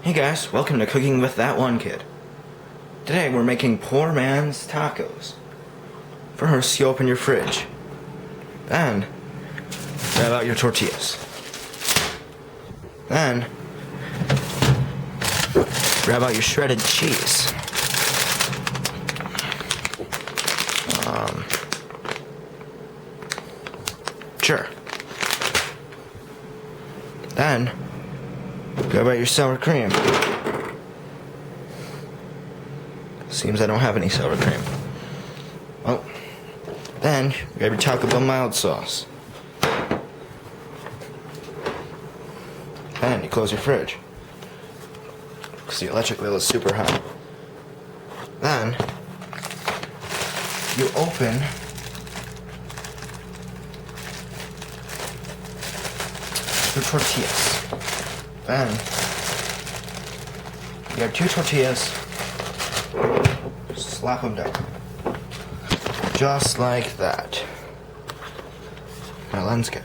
Hey guys, welcome to Cooking with That One Kid. Today we're making poor man's tacos. First, you open your fridge. Then, grab out your tortillas. Then, grab out your shredded cheese. Sure. Then, grab out your sour cream. Seems I don't have any sour cream. Well, then, grab your Taco Bell mild sauce. Then, you close your fridge, because the electric bill is super high. Then, you open your tortillas. Then, you grab 2 tortillas, slap them down. Just like that. My lens cap.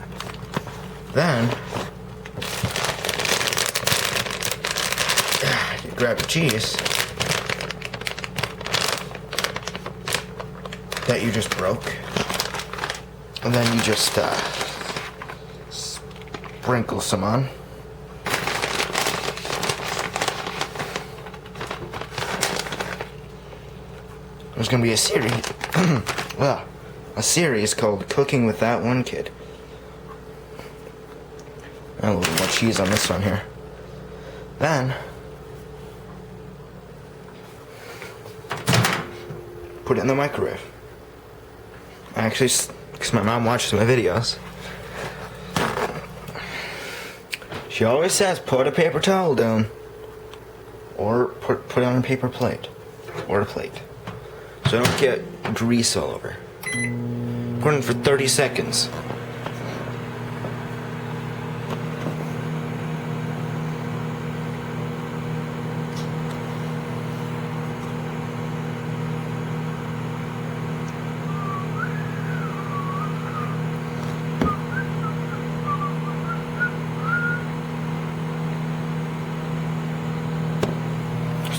Then, you grab the cheese that you just broke, and then you just sprinkle some on. There's gonna be a series, well, a series called Cooking with That One Kid. A little more cheese on this one here. Then, put it in the microwave. Actually, because my mom watches my videos, she always says put a paper towel down, or put it on a paper plate, or a plate, so I don't get grease all over. Put it in for 30 seconds.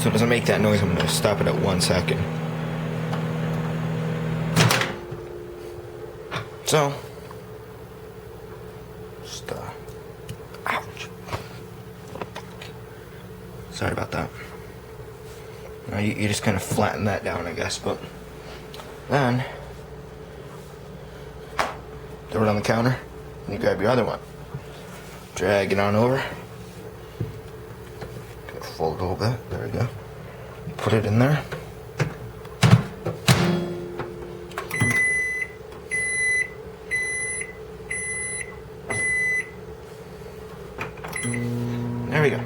So it doesn't make that noise, I'm going to stop it at 1 second. So, just, ouch. Sorry about that. Now you just kind of flatten that down, I guess, but then, throw it on the counter, and you grab your other one. Drag it on over. Fold a little bit, there we go. Put it in there. There we go.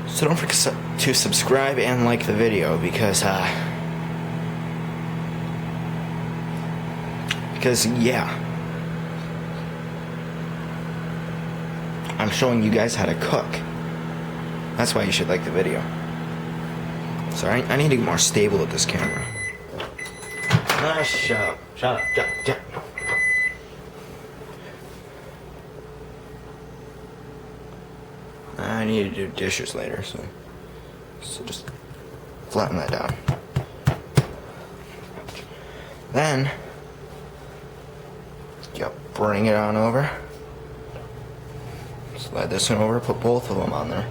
So don't forget to subscribe and like the video because yeah, I'm showing you guys how to cook. That's why you should like the video. So I need to get more stable with this camera. Shut up. Shut up. I need to do dishes later, so just flatten that down. Then, you bring it on over. Slide this one over, put both of them on there.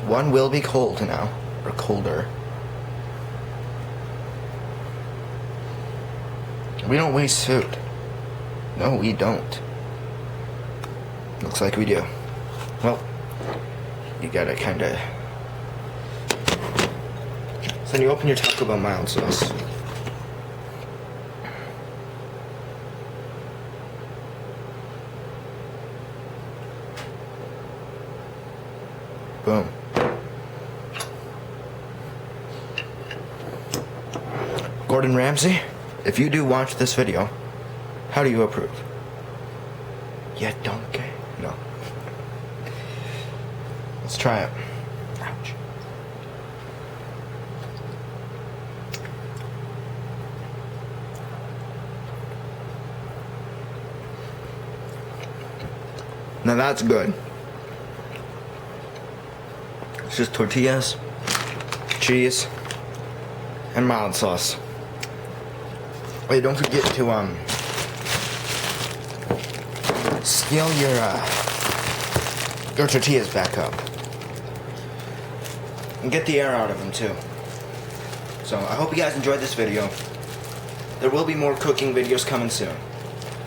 One will be cold now, or colder. We don't waste food. No, we don't. Looks like we do. Well, you gotta kinda... So then you open your Taco Bell mild sauce. Boom. Gordon Ramsay, if you do watch this video, how do you approve? You donkey. No. Let's try it. Ouch. Now that's good. It's just tortillas, cheese, and mild sauce. Wait, don't forget to scale your tortillas back up. And get the air out of them too. So I hope you guys enjoyed this video. There will be more cooking videos coming soon.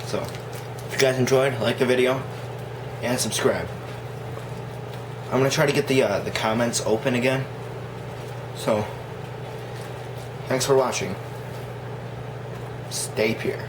So if you guys enjoyed, like the video and subscribe. I'm gonna try to get the comments open again. So thanks for watching. Stay pure.